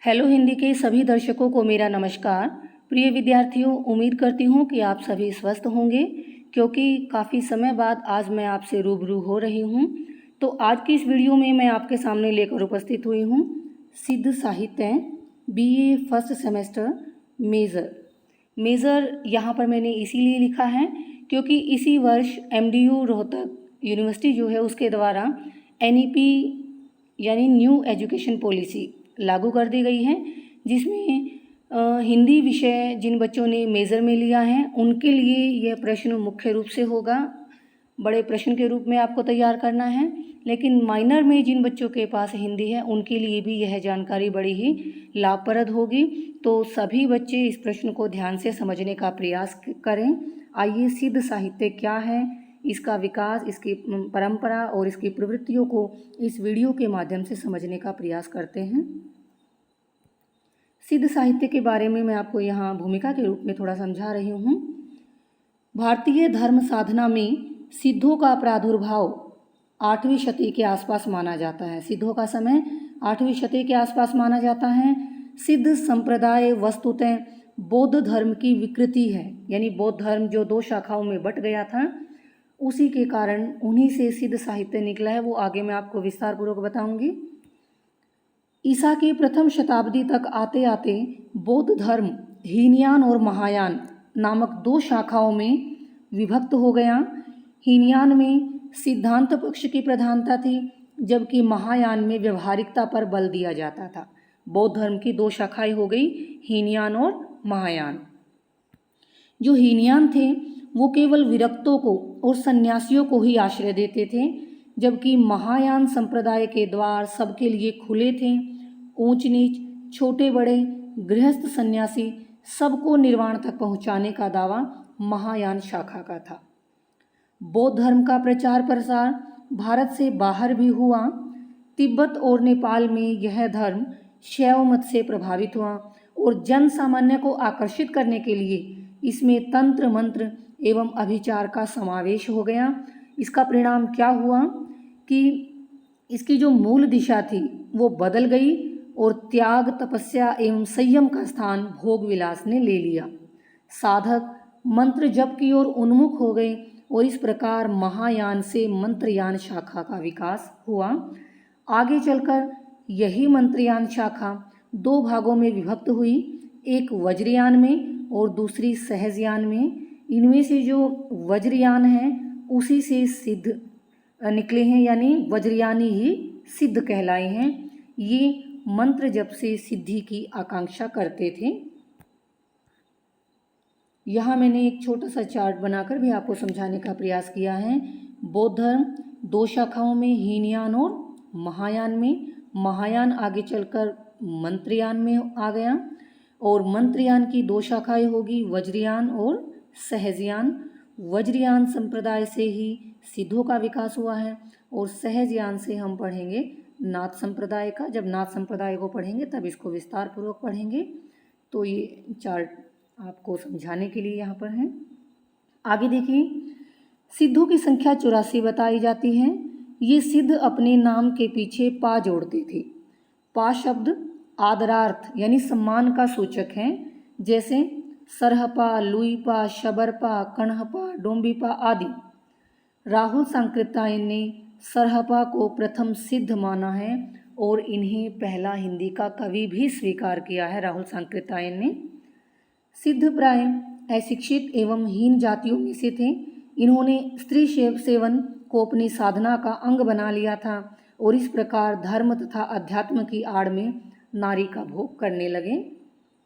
Hello Hindi के सभी दर्शकों को मेरा नमस्कार। प्रिय विद्यार्थियों, उम्मीद करती हूँ कि आप सभी स्वस्थ होंगे क्योंकि काफ़ी समय बाद आज मैं आपसे रूबरू हो रही हूँ। तो आज की इस वीडियो में मैं आपके सामने लेकर उपस्थित हुई हूँ सिद्ध साहित्य बीए फर्स्ट सेमेस्टर मेज़र यहाँ पर मैंने इसीलिए लिखा है क्योंकि इसी वर्ष एमडीयू रोहतक यूनिवर्सिटी जो है उसके द्वारा एनईपी यानी न्यू एजुकेशन पॉलिसी लागू कर दी गई है, जिसमें हिंदी विषय जिन बच्चों ने मेजर में लिया है उनके लिए यह प्रश्न मुख्य रूप से होगा, बड़े प्रश्न के रूप में आपको तैयार करना है। लेकिन माइनर में जिन बच्चों के पास हिंदी है उनके लिए भी यह जानकारी बड़ी ही लाभप्रद होगी। तो सभी बच्चे इस प्रश्न को ध्यान से समझने का प्रयास करें। आइए सिद्ध साहित्य क्या है, इसका विकास, इसकी परंपरा और इसकी प्रवृत्तियों को इस वीडियो के माध्यम से समझने का प्रयास करते हैं। सिद्ध साहित्य के बारे में मैं आपको यहाँ भूमिका के रूप में थोड़ा समझा रही हूँ। भारतीय धर्म साधना में सिद्धों का प्रादुर्भाव 8वीं शती के आसपास माना जाता है। सिद्धों का समय 8वीं शती के आसपास माना जाता है। सिद्ध संप्रदाय वस्तुतः बौद्ध धर्म की विकृति है, यानी बौद्ध धर्म जो 2 शाखाओं में बट गया था उसी के कारण उन्हीं से सिद्ध साहित्य निकला है। वो आगे मैं आपको विस्तार पूर्वक बताऊंगी। ईसा की प्रथम शताब्दी तक आते आते बौद्ध धर्म हीनयान और महायान नामक 2 शाखाओं में विभक्त हो गया। हीनयान में सिद्धांत पक्ष की प्रधानता थी, जबकि महायान में व्यवहारिकता पर बल दिया जाता था। बौद्ध धर्म की 2 शाखाएं हो गई, हीनयान और महायान। जो हीनयान थे वो केवल विरक्तों को और सन्यासियों को ही आश्रय देते थे, जबकि महायान संप्रदाय के द्वार सबके लिए खुले थे। ऊंच नीच, छोटे बड़े, गृहस्थ सन्यासी सबको निर्वाण तक पहुंचाने का दावा महायान शाखा का था। बौद्ध धर्म का प्रचार प्रसार भारत से बाहर भी हुआ। तिब्बत और नेपाल में यह धर्म शैव मत से प्रभावित हुआ और जन सामान्य को आकर्षित करने के लिए इसमें तंत्र मंत्र एवं अभिचार का समावेश हो गया। इसका परिणाम क्या हुआ कि इसकी जो मूल दिशा थी वो बदल गई और त्याग, तपस्या एवं संयम का स्थान भोग विलास ने ले लिया। साधक मंत्र जप की ओर उन्मुख हो गए और इस प्रकार महायान से मंत्रयान शाखा का विकास हुआ। आगे चलकर यही मंत्रयान शाखा 2 भागों में विभक्त हुई, एक वज्रयान में और दूसरी सहजयान में। इनमें से जो वज्रयान है उसी से सिद्ध निकले हैं, यानी वज्रयानी ही सिद्ध कहलाए हैं। ये मंत्र जप से सिद्धि की आकांक्षा करते थे। यहाँ मैंने एक छोटा सा चार्ट बनाकर भी आपको समझाने का प्रयास किया है। बौद्ध धर्म 2 शाखाओं में, हीनयान और महायान में। महायान आगे चलकर मंत्रयान में आ गया और मंत्रयान की 2 शाखाएं होगी, वज्रयान और सहजयान। वज्रयान संप्रदाय से ही सिद्धों का विकास हुआ है और सहजयान से हम पढ़ेंगे नाथ संप्रदाय का। जब नाथ संप्रदाय को पढ़ेंगे तब इसको विस्तार पूर्वक पढ़ेंगे। तो ये चार्ट आपको समझाने के लिए यहाँ पर है। आगे देखिए, सिद्धों की संख्या 84 बताई जाती है। ये सिद्ध अपने नाम के पीछे पा जोड़ते थे। पा शब्द आदरार्थ यानी सम्मान का सूचक है, जैसे सरहपा, लुईपा, शबरपा, कणहपा, डोंबीपा आदि। राहुल सांकृत्यायन ने सरहपा को प्रथम सिद्ध माना है और इन्हें पहला हिंदी का कवि भी स्वीकार किया है। राहुल सांकृत्यायन ने सिद्ध प्राय अशिक्षित एवं हीन जातियों में से थे। इन्होंने स्त्री सेवन को अपनी साधना का अंग बना लिया था और इस प्रकार धर्म तथा अध्यात्म की आड़ में नारी का भोग करने लगे।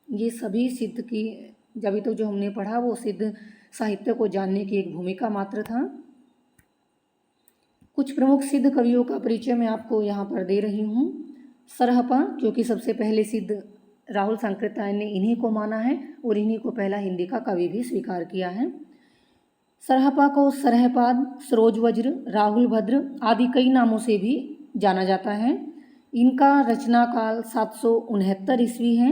ये सभी सिद्ध की, जब तो जो हमने पढ़ा वो सिद्ध साहित्य को जानने की एक भूमिका मात्र था। कुछ प्रमुख सिद्ध कवियों का परिचय मैं आपको यहाँ पर दे रही हूँ। सरहपा, क्योंकि सबसे पहले सिद्ध राहुल सांकृत्यायन ने इन्हीं को माना है और इन्हीं को पहला हिंदी का कवि भी स्वीकार किया है। सरहपा को सरहपाद, सरोजवज्र, राहुल भद्र आदि कई नामों से भी जाना जाता है। इनका रचना काल 769 ईस्वी है।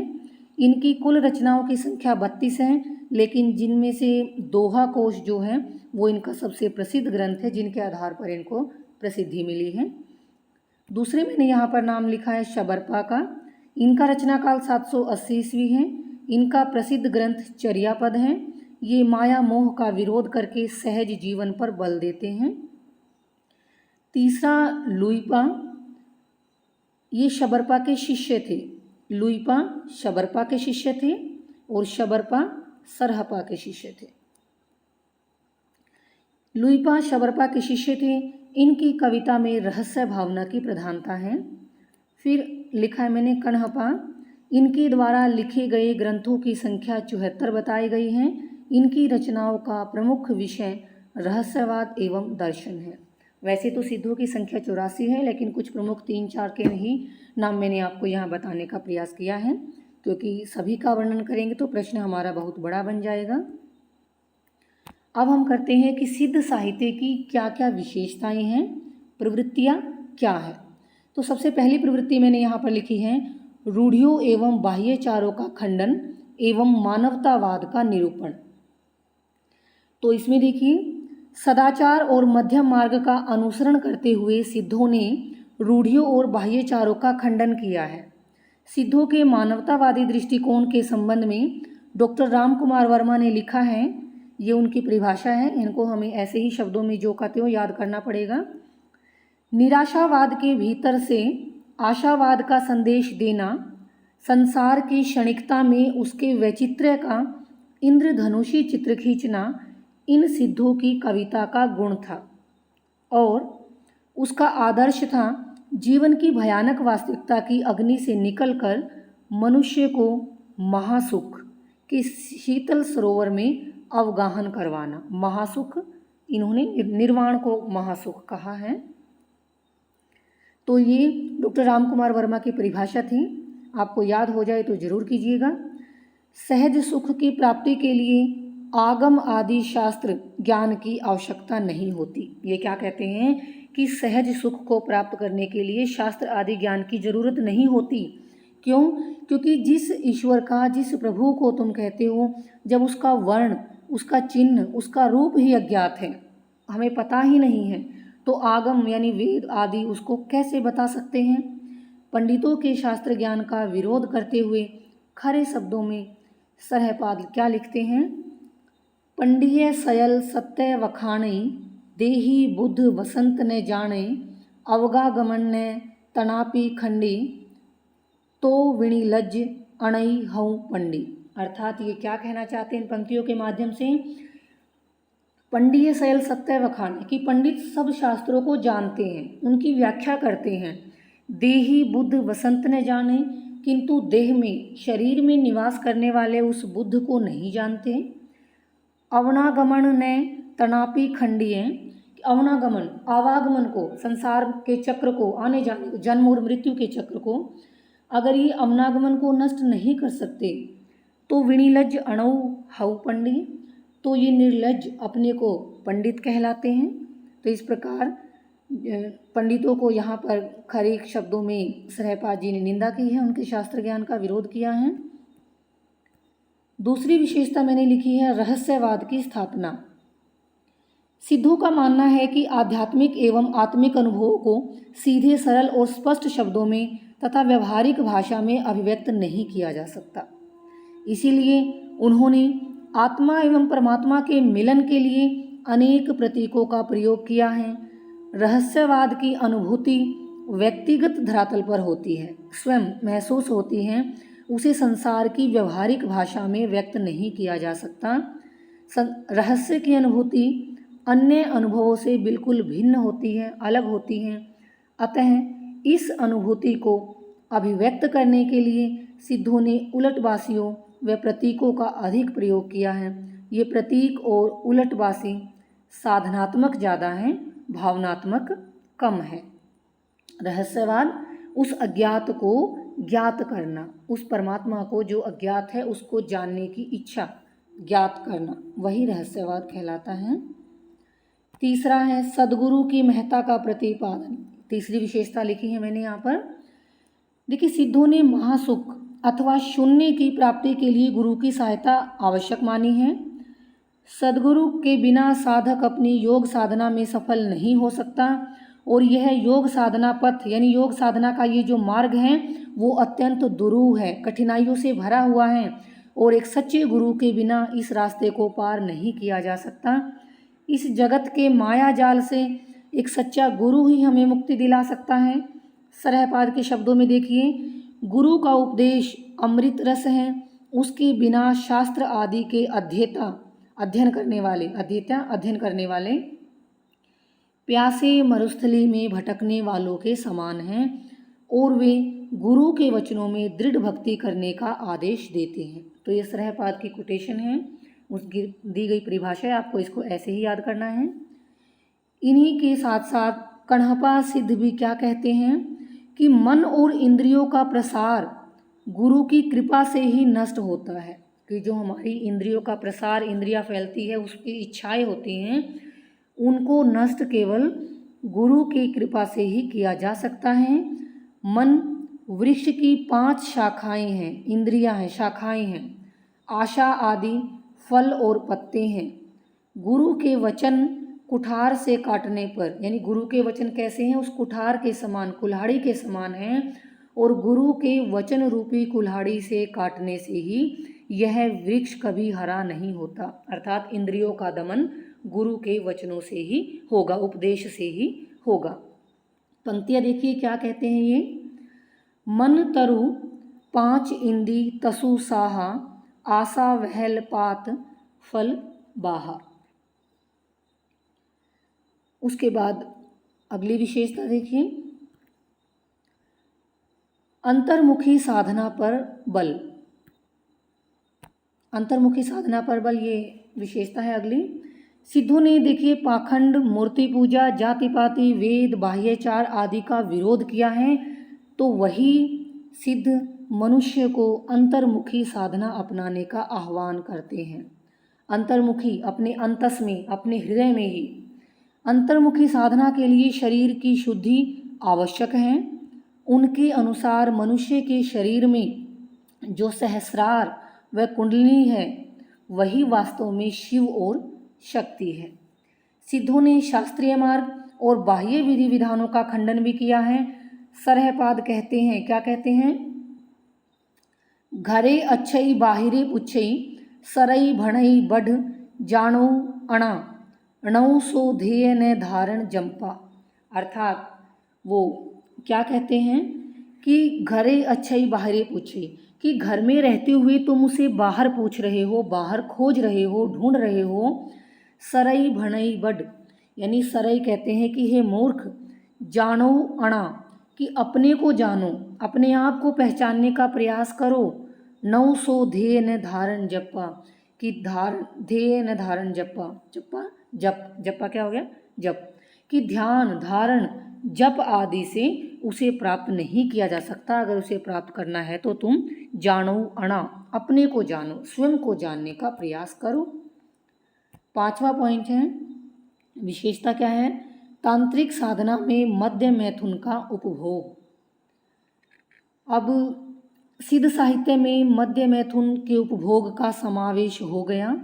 इनकी कुल रचनाओं की संख्या 32 है, लेकिन जिनमें से दोहा कोश जो है वो इनका सबसे प्रसिद्ध ग्रंथ है, जिनके आधार पर इनको प्रसिद्धि मिली है। दूसरे मैंने यहाँ पर नाम लिखा है शबरपा का। इनका रचना काल 780 ईस्वी है। इनका प्रसिद्ध ग्रंथ चर्यापद है। ये माया मोह का विरोध करके सहज जीवन पर बल देते हैं। तीसरा लुइपा, ये शबरपा के शिष्य थे। लुइपा शबरपा के शिष्य थे और शबरपा सरहपा के शिष्य थे। लुइपा शबरपा के शिष्य थे। इनकी कविता में रहस्य भावना की प्रधानता है। फिर लिखा है मैंने कण्हपा, इनके द्वारा लिखे गए ग्रंथों की संख्या 74 बताई गई है। इनकी रचनाओं का प्रमुख विषय रहस्यवाद एवं दर्शन है। वैसे तो सिद्धों की संख्या 84 है, लेकिन कुछ प्रमुख 3-4 के ही नाम मैंने आपको यहाँ बताने का प्रयास किया है, क्योंकि सभी का वर्णन करेंगे तो प्रश्न हमारा बहुत बड़ा बन जाएगा। अब हम करते हैं कि सिद्ध साहित्य की क्या क्या विशेषताएं हैं, प्रवृत्तियाँ क्या है। तो सबसे पहली प्रवृत्ति मैंने यहाँ पर लिखी है, रूढ़ियों एवं बाह्यचारों का खंडन एवं मानवतावाद का निरूपण। तो इसमें देखिए, सदाचार और मध्यम मार्ग का अनुसरण करते हुए सिद्धों ने रूढ़ियों और बाह्यचारों का खंडन किया है। सिद्धों के मानवतावादी दृष्टिकोण के संबंध में डॉक्टर रामकुमार वर्मा ने लिखा है, ये उनकी परिभाषा है, इनको हमें ऐसे ही शब्दों में जो कहते हो याद करना पड़ेगा। निराशावाद के भीतर से आशावाद का संदेश देना, संसार की क्षणिकता में उसके वैचित्र्य का इंद्रधनुषी चित्र खींचना इन सिद्धों की कविता का गुण था और उसका आदर्श था जीवन की भयानक वास्तविकता की अग्नि से निकलकर मनुष्य को महासुख के शीतल सरोवर में अवगाहन करवाना। महासुख, इन्होंने निर्वाण को महासुख कहा है। तो ये डॉक्टर रामकुमार वर्मा की परिभाषा थी, आपको याद हो जाए तो जरूर कीजिएगा। सहज सुख की प्राप्ति के लिए आगम आदि शास्त्र ज्ञान की आवश्यकता नहीं होती। ये क्या कहते हैं कि सहज सुख को प्राप्त करने के लिए शास्त्र आदि ज्ञान की जरूरत नहीं होती। क्यों? क्योंकि जिस ईश्वर का, जिस प्रभु को तुम कहते हो, जब उसका वर्ण, उसका चिन्ह, उसका रूप ही अज्ञात है, हमें पता ही नहीं है, तो आगम यानी वेद आदि उसको कैसे बता सकते हैं। पंडितों के शास्त्र ज्ञान का विरोध करते हुए खरे शब्दों में सरहपाद क्या लिखते हैं, पंडिय सयल सत्य वखाणई, देही बुद्ध वसंत ने जाने, अवगागमन ने तनापी खंडी, तो विणी लज्ज अणई हऊँ पंडी। अर्थात ये क्या कहना चाहते हैं इन पंक्तियों के माध्यम से, पंडिय सयल सत्य वखाणे कि पंडित सब शास्त्रों को जानते हैं, उनकी व्याख्या करते हैं। देही बुद्ध वसंत ने जाने, किंतु देह में, शरीर में निवास करने वाले उस बुद्ध को नहीं जानते। अवनागमन ने तनापी खंडिये, अवनागमन आवागमन को, संसार के चक्र को, आने जाने, जन्म और मृत्यु के चक्र को अगर ये अवनागमन को नष्ट नहीं कर सकते तो विणिलज्ज अणौ हऊ पंडी, तो ये निर्लज्ज अपने को पंडित कहलाते हैं। तो इस प्रकार पंडितों को यहाँ पर खरे शब्दों में सरहपाद जी ने निंदा की है, उनके शास्त्र ज्ञान का विरोध किया है। दूसरी विशेषता मैंने लिखी है रहस्यवाद की स्थापना। सिद्धों का मानना है कि आध्यात्मिक एवं आत्मिक अनुभवों को सीधे, सरल और स्पष्ट शब्दों में तथा व्यवहारिक भाषा में अभिव्यक्त नहीं किया जा सकता। इसीलिए उन्होंने आत्मा एवं परमात्मा के मिलन के लिए अनेक प्रतीकों का प्रयोग किया है। रहस्यवाद की अनुभूति व्यक्तिगत धरातल पर होती है, स्वयं महसूस होती है, उसे संसार की व्यवहारिक भाषा में व्यक्त नहीं किया जा सकता। रहस्य की अनुभूति अन्य अनुभवों से बिल्कुल भिन्न होती है, अलग होती है। अतः इस अनुभूति को अभिव्यक्त करने के लिए सिद्धों ने उलटबासियों व प्रतीकों का अधिक प्रयोग किया है। ये प्रतीक और उलटबासी साधनात्मक ज़्यादा हैं, भावनात्मक कम है। रहस्यवाद उस अज्ञात को ज्ञात करना, उस परमात्मा को जो अज्ञात है उसको जानने की इच्छा, ज्ञात करना, वही रहस्यवाद कहलाता है। तीसरा है सद्गुरु की महत्ता का प्रतिपादन। तीसरी विशेषता लिखी है मैंने यहाँ पर। देखिए, सिद्धों ने महासुख अथवा शून्य की प्राप्ति के लिए गुरु की सहायता आवश्यक मानी है। सद्गुरु के बिना साधक अपनी योग साधना में सफल नहीं हो सकता और यह योग साधना पथ यानी योग साधना का ये जो मार्ग है वो अत्यंत दुरूह है, कठिनाइयों से भरा हुआ है और एक सच्चे गुरु के बिना इस रास्ते को पार नहीं किया जा सकता। इस जगत के माया जाल से एक सच्चा गुरु ही हमें मुक्ति दिला सकता है। सरहपाद के शब्दों में देखिए, गुरु का उपदेश अमृत रस है, उसके बिना शास्त्र आदि के अध्ययन करने वाले प्यासे मरुस्थली में भटकने वालों के समान हैं और वे गुरु के वचनों में दृढ़ भक्ति करने का आदेश देते हैं। तो ये सरहपाद की कोटेशन है, उसकी दी गई परिभाषा है, आपको इसको ऐसे ही याद करना है। इन्हीं के साथ साथ कण्हपा सिद्ध भी क्या कहते हैं कि मन और इंद्रियों का प्रसार गुरु की कृपा से ही नष्ट होता है, कि जो हमारी इंद्रियों का प्रसार, इंद्रियां फैलती है, उसकी इच्छाएं होती हैं, उनको नष्ट केवल गुरु की कृपा से ही किया जा सकता है। मन वृक्ष की 5 शाखाएं हैं, इंद्रियां हैं, शाखाएं हैं, आशा आदि फल और पत्ते हैं। गुरु के वचन कुठार से काटने पर, यानी गुरु के वचन कैसे हैं, उस कुठार के समान, कुल्हाड़ी के समान हैं, और गुरु के वचन रूपी कुल्हाड़ी से काटने से ही यह वृक्ष कभी हरा नहीं होता। अर्थात इंद्रियों का दमन गुरु के वचनों से ही होगा, उपदेश से ही होगा। पंक्तियां देखिए क्या कहते हैं ये, मन तरु 5 इंदी तसु साहा, आशा वहल पात फल बाहा। उसके बाद अगली विशेषता देखिए, अंतर्मुखी साधना पर बल। अंतर्मुखी साधना पर बल, ये विशेषता है अगली। सिद्धों ने देखिए पाखंड, मूर्ति पूजा, जाति पाति, वेद, बाह्यचार आदि का विरोध किया है, तो वही सिद्ध मनुष्य को अंतर्मुखी साधना अपनाने का आह्वान करते हैं। अंतर्मुखी अपने अंतस में, अपने हृदय में ही। अंतर्मुखी साधना के लिए शरीर की शुद्धि आवश्यक है। उनके अनुसार मनुष्य के शरीर में जो सहस्रार व कुंडलिनी है वही वास्तव में शिव और शक्ति है। सिद्धों ने शास्त्रीय मार्ग और बाह्य विधि विधानों का खंडन भी किया है। सरहपाद कहते हैं, क्या कहते हैं, घरे अच्छई बाहिरे पुच्छई, सरई भणई बढ़ जानो अणा, अणौ सो ध्येय न धारण जंपा। अर्थात वो क्या कहते हैं कि घरे अच्छई बाहरे पूछे, कि घर में रहते हुए तुम उसे बाहर पूछ रहे हो, बाहर खोज रहे हो, ढूंढ रहे हो। सरई भणई बड, यानी सरई कहते हैं कि हे मूर्ख, जानो अणा, कि अपने को जानो, अपने आप को पहचानने का प्रयास करो। नौ सो ध्येय न धारण जप्पा, कि ध्येय न धारण जप्पा, जप्पा क्या हो गया, जप, कि ध्यान, धारण, जप आदि से उसे प्राप्त नहीं किया जा सकता। अगर उसे प्राप्त करना है तो तुम जानो अणा, अपने को जानो, स्वयं को जानने का प्रयास करो। 5वां पॉइंट है, विशेषता क्या है, तांत्रिक साधना में मद्य मैथुन का उपभोग। अब सिद्ध साहित्य में मद्य मैथुन के उपभोग का समावेश हो गया।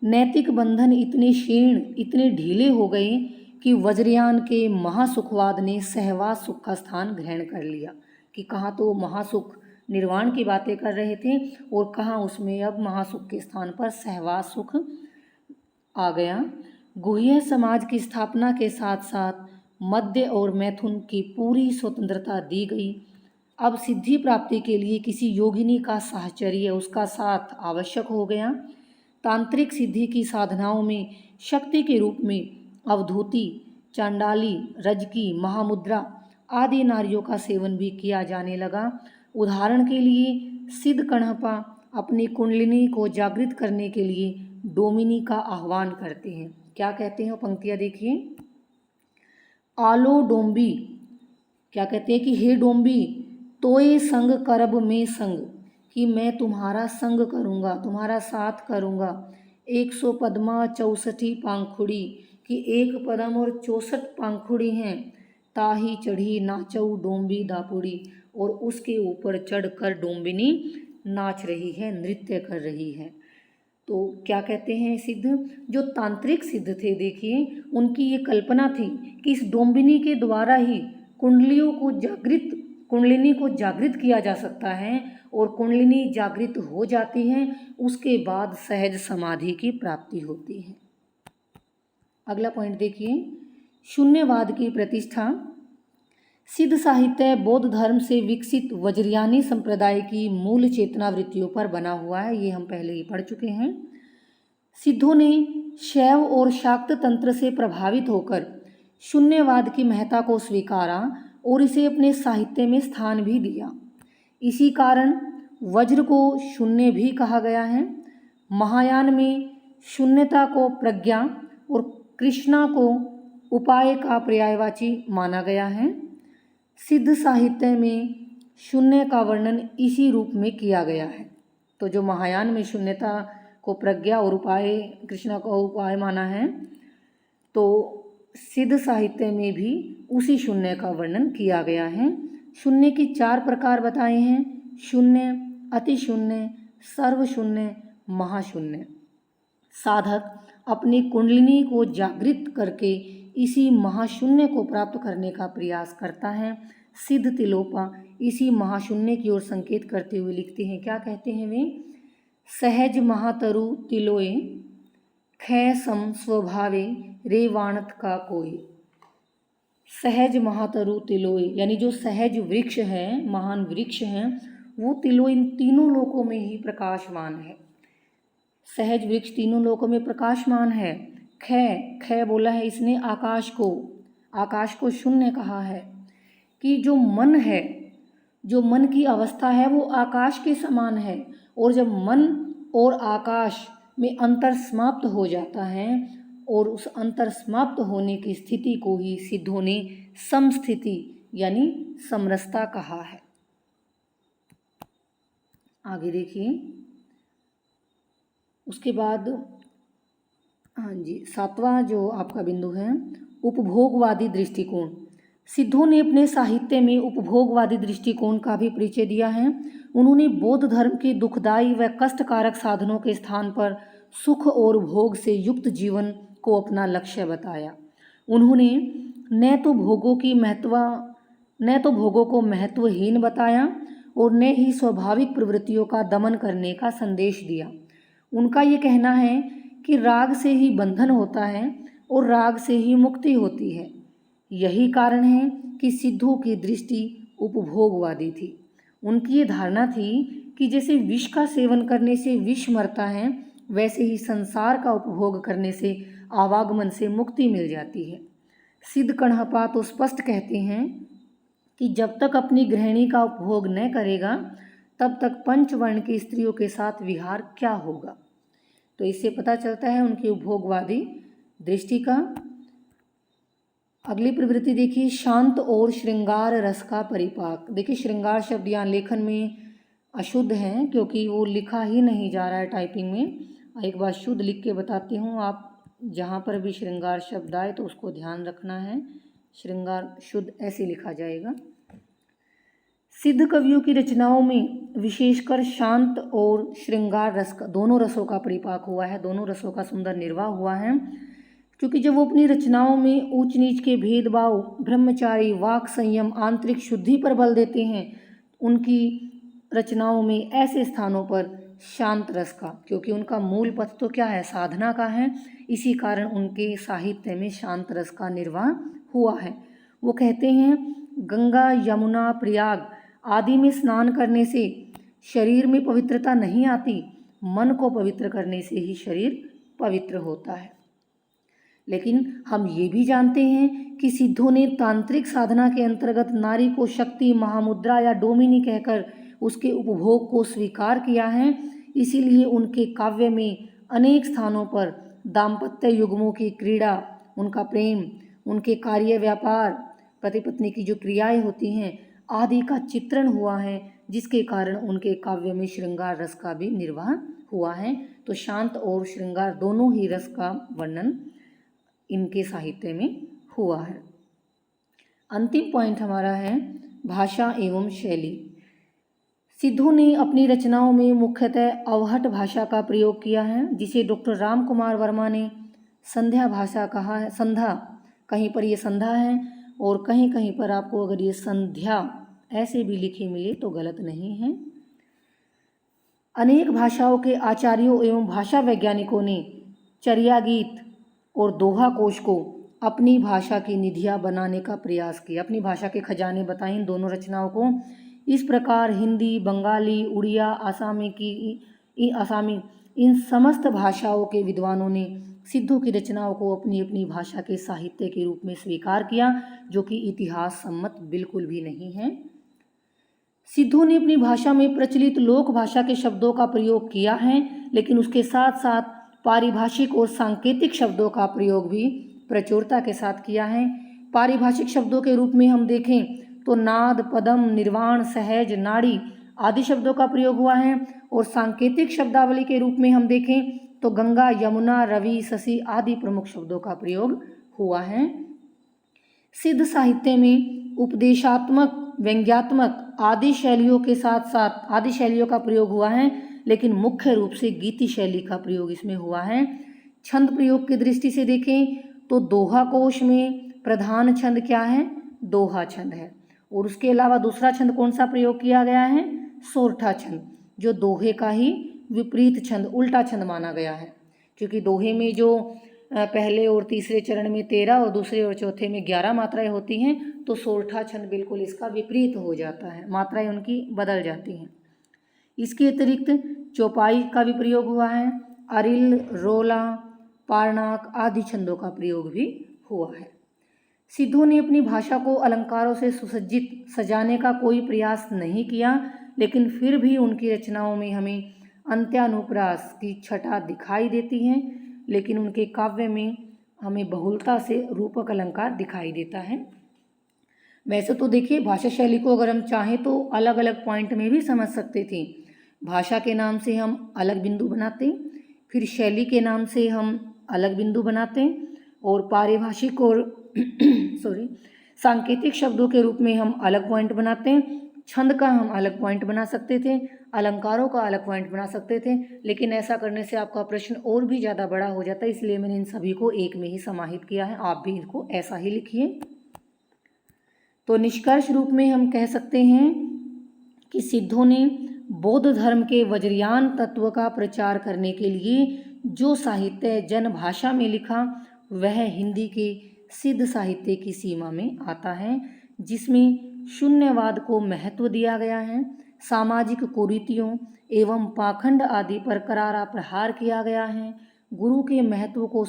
नैतिक बंधन इतने क्षीण, इतने ढीले हो गए कि वज्रयान के महासुखवाद ने सहवास सुख का स्थान ग्रहण कर लिया। कि कहाँ तो महासुख निर्वाण की बातें कर रहे थे और कहाँ उसमें अब महासुख के स्थान पर सहवास सुख आ गया। गुह्य समाज की स्थापना के साथ साथ मद्य और मैथुन की पूरी स्वतंत्रता दी गई। अब सिद्धि प्राप्ति के लिए किसी योगिनी का साहचर्य, उसका साथ आवश्यक हो गया। तांत्रिक सिद्धि की साधनाओं में शक्ति के रूप में अवधूति, चांडाली, रजकी, महामुद्रा आदि नारियों का सेवन भी किया जाने लगा। उदाहरण के लिए सिद्ध कण्हपा अपनी कुंडलिनी को जागृत करने के लिए डोमिनी का आह्वान करते हैं। क्या कहते हैं, पंक्तियाँ देखिए, आलो डोम्बी, क्या कहते हैं कि हे डोम्बी, तोय संग करब में संग, कि मैं तुम्हारा संग करूँगा, तुम्हारा साथ करूँगा। 100 पद्मा 64 पांखुड़ी, कि 1 पदम और 64 पांखुड़ी हैं। ताही चढ़ी नाचऊ डोम्बी दापुड़ी, और उसके ऊपर चढ़कर डोम्बिनी नाच रही है, नृत्य कर रही है। तो क्या कहते हैं सिद्ध, जो तांत्रिक सिद्ध थे, देखिए उनकी ये कल्पना थी कि इस डोंबिनी के द्वारा ही कुंडलिनी को जागृत किया जा सकता है, और कुंडलिनी जागृत हो जाती है उसके बाद सहज समाधि की प्राप्ति होती है। अगला पॉइंट देखिए, शून्यवाद की प्रतिष्ठा। सिद्ध साहित्य बौद्ध धर्म से विकसित वज्रयानी संप्रदाय की मूल चेतना वृत्तियों पर बना हुआ है, ये हम पहले ही पढ़ चुके हैं। सिद्धों ने शैव और शाक्त तंत्र से प्रभावित होकर शून्यवाद की महत्ता को स्वीकारा और इसे अपने साहित्य में स्थान भी दिया। इसी कारण वज्र को शून्य भी कहा गया है। महायान में शून्यता को प्रज्ञा और कृष्णा को उपाय का पर्यायवाची माना गया है। सिद्ध साहित्य में शून्य का वर्णन इसी रूप में किया गया है। तो जो महायान में शून्यता को प्रज्ञा और उपाय कृष्णा को उपाय माना है, तो सिद्ध साहित्य में भी उसी शून्य का वर्णन किया गया है। शून्य की 4 प्रकार बताए हैं, शून्य, अति शून्य, सर्वशून्य, महाशून्य। साधक अपनी कुंडलिनी को जागृत करके इसी महाशून्य को प्राप्त करने का प्रयास करता है। सिद्ध तिलोपा इसी महाशून्य की ओर संकेत करते हुए लिखते हैं, क्या कहते हैं वे, सहज महातरु तिलोए खे सम स्वभावे रे वाणत का कोई। सहज महातरु तिलोय, यानी जो सहज वृक्ष है, महान वृक्ष है, वो तिलो इन तीनों लोकों में ही प्रकाशमान है। सहज वृक्ष तीनों लोकों में प्रकाशमान है। खे बोला है इसने आकाश को शून्य कहा है कि जो मन है, जो मन की अवस्था है वो आकाश के समान है, और जब मन और आकाश में अंतर समाप्त हो जाता है, और उस अंतर समाप्त होने की स्थिति को ही सिद्धों ने समस्थिति यानी समरसता कहा है। आगे देखिए, उसके बाद हाँ जी, 7वां जो आपका बिंदु है, उपभोगवादी दृष्टिकोण। सिद्धों ने अपने साहित्य में उपभोगवादी दृष्टिकोण का भी परिचय दिया है। उन्होंने बौद्ध धर्म के दुखदायी व कष्टकारक साधनों के स्थान पर सुख और भोग से युक्त जीवन को अपना लक्ष्य बताया। उन्होंने न तो भोगों को महत्वहीन बताया और न ही स्वाभाविक प्रवृत्तियों का दमन करने का संदेश दिया। उनका ये कहना है कि राग से ही बंधन होता है और राग से ही मुक्ति होती है। यही कारण है कि सिद्धों की दृष्टि उपभोगवादी थी। उनकी ये धारणा थी कि जैसे विष का सेवन करने से विष मरता है, वैसे ही संसार का उपभोग करने से आवागमन से मुक्ति मिल जाती है। सिद्ध कण्हपा तो स्पष्ट कहते हैं कि जब तक अपनी गृहिणी का उपभोग न करेगा, तब तक पंचवर्ण की स्त्रियों के साथ विहार क्या होगा। तो इससे पता चलता है उनकी उपभोगवादी दृष्टि का। अगली प्रवृत्ति देखिए, शांत और श्रृंगार रस का परिपाक। देखिए, श्रृंगार शब्द यहाँ लेखन में अशुद्ध है क्योंकि वो लिखा ही नहीं जा रहा है टाइपिंग में। एक बार शुद्ध लिख के बताती हूँ, आप जहाँ पर भी श्रृंगार शब्द आए तो उसको ध्यान रखना है। श्रृंगार शुद्ध ऐसे लिखा जाएगा। सिद्ध कवियों की रचनाओं में विशेषकर शांत और श्रृंगार रस का, दोनों रसों का परिपाक हुआ है, दोनों रसों का सुंदर निर्वाह हुआ है। क्योंकि जब वो अपनी रचनाओं में ऊंच नीच के भेदभाव, ब्रह्मचारी, वाक संयम, आंतरिक शुद्धि पर बल देते हैं, उनकी रचनाओं में ऐसे स्थानों पर शांत रस का, क्योंकि उनका मूल पथ तो क्या है, साधना का है, इसी कारण उनके साहित्य में शांत रस का निर्वाह हुआ है। वो कहते हैं, गंगा, यमुना, प्रयाग आदि में स्नान करने से शरीर में पवित्रता नहीं आती, मन को पवित्र करने से ही शरीर पवित्र होता है। लेकिन हम ये भी जानते हैं कि सिद्धों ने तांत्रिक साधना के अंतर्गत नारी को शक्ति, महामुद्रा या डोमिनी कहकर उसके उपभोग को स्वीकार किया है। इसीलिए उनके काव्य में अनेक स्थानों पर दाम्पत्य युग्मों की क्रीड़ा, उनका प्रेम, उनके कार्य व्यापार, पति पत्नी की जो क्रियाएं होती हैं आदि का चित्रण हुआ है, जिसके कारण उनके काव्य में श्रृंगार रस का भी निर्वाह हुआ है। तो शांत और श्रृंगार दोनों ही रस का वर्णन इनके साहित्य में हुआ है। अंतिम पॉइंट हमारा है भाषा एवं शैली। सिद्धों ने अपनी रचनाओं में मुख्यतः अवहट भाषा का प्रयोग किया है, जिसे डॉक्टर राम कुमार वर्मा ने संध्या भाषा कहा है। संध्या, कहीं पर ये संध्या है और कहीं कहीं पर आपको अगर ये संध्या ऐसे भी लिखी मिले तो गलत नहीं है। अनेक भाषाओं के आचार्यों एवं भाषा वैज्ञानिकों ने चर्या गीत और दोहा कोश को अपनी भाषा की निधियाँ बनाने का प्रयास किया, अपनी भाषा के खजाने बताए इन दोनों रचनाओं को। इस प्रकार हिंदी, बंगाली, उड़िया, आसामी इन समस्त भाषाओं के विद्वानों ने सिद्धों की रचनाओं को अपनी अपनी भाषा के साहित्य के रूप में स्वीकार किया, जो कि इतिहास सम्मत बिल्कुल भी नहीं है। सिद्धों ने अपनी भाषा में प्रचलित लोक भाषा के शब्दों का प्रयोग किया है, लेकिन उसके साथ साथ पारिभाषिक और सांकेतिक शब्दों का प्रयोग भी प्रचुरता के साथ किया है। पारिभाषिक शब्दों के रूप में हम देखें तो नाद, पदम, निर्वाण, सहज, नाड़ी आदि शब्दों का प्रयोग हुआ है, और सांकेतिक शब्दावली के रूप में हम देखें तो गंगा, यमुना, रवि, शशि आदि प्रमुख शब्दों का प्रयोग हुआ है। सिद्ध साहित्य में उपदेशात्मक, व्यंग्यात्मक आदि शैलियों के साथ साथ आदि शैलियों का प्रयोग हुआ है, लेकिन मुख्य रूप से गीति शैली का प्रयोग इसमें हुआ है। छंद प्रयोग की दृष्टि से देखें तो दोहा कोश में प्रधान छंद क्या है? दोहा छंद है, और उसके अलावा दूसरा छंद कौन सा प्रयोग किया गया है? सोरठा छंद, जो दोहे का ही विपरीत छंद, उल्टा छंद माना गया है, क्योंकि दोहे में जो पहले और तीसरे चरण में 13 और दूसरे और चौथे में 11 मात्राएं होती हैं, तो सोरठा छंद बिल्कुल इसका विपरीत हो जाता है, मात्राएं उनकी बदल जाती हैं। इसके अतिरिक्त चौपाई का भी प्रयोग हुआ है, अरिल, रोला, पारनाक आदि छंदों का प्रयोग भी हुआ है। सिद्धों ने अपनी भाषा को अलंकारों से सुसज्जित सजाने का कोई प्रयास नहीं किया, लेकिन फिर भी उनकी रचनाओं में हमें अंत्यानुप्रास की छटा दिखाई देती है, लेकिन उनके काव्य में हमें बहुलता से रूपक अलंकार दिखाई देता है। वैसे तो देखिए, भाषा शैली को अगर हम चाहें तो अलग अलग पॉइंट में भी समझ सकते थे। भाषा के नाम से हम अलग बिंदु बनाते हैं, फिर शैली के नाम से हम अलग बिंदु बनाते हैं, और पारिभाषिक और सांकेतिक शब्दों के रूप में हम अलग पॉइंट बनाते हैं। छंद का हम अलग पॉइंट बना सकते थे, अलंकारों का अलग पॉइंट बना सकते थे, लेकिन ऐसा करने से आपका प्रश्न और भी ज़्यादा बड़ा हो जाता है, इसलिए मैंने इन सभी को एक में ही समाहित किया है। आप भी इनको ऐसा ही लिखिए। तो निष्कर्ष रूप में हम कह सकते हैं कि सिद्धों ने बौद्ध धर्म के वज्रयान तत्व का प्रचार करने के लिए जो साहित्य जन भाषा में लिखा, वह हिंदी के सिद्ध साहित्य की सीमा में आता है, जिसमें शून्यवाद को महत्व दिया गया है, सामाजिक कुरीतियों एवं पाखंड आदि पर करारा प्रहार किया गया है, गुरु के महत्व को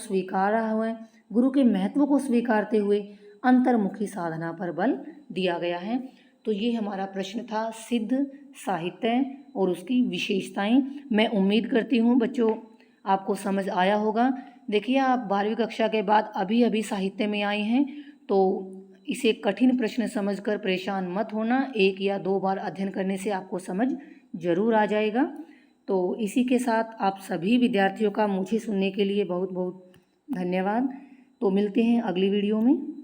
स्वीकारते हुए अंतर्मुखी साधना पर बल दिया गया है। तो ये हमारा प्रश्न था, सिद्ध साहित्य और उसकी विशेषताएं। मैं उम्मीद करती हूँ बच्चों आपको समझ आया होगा। देखिए, आप 12वीं कक्षा के बाद अभी साहित्य में आए हैं, तो इसे कठिन प्रश्न समझकर परेशान मत होना। 1 या 2 बार अध्ययन करने से आपको समझ जरूर आ जाएगा। तो इसी के साथ आप सभी विद्यार्थियों का मुझे सुनने के लिए बहुत बहुत धन्यवाद। तो मिलते हैं अगली वीडियो में।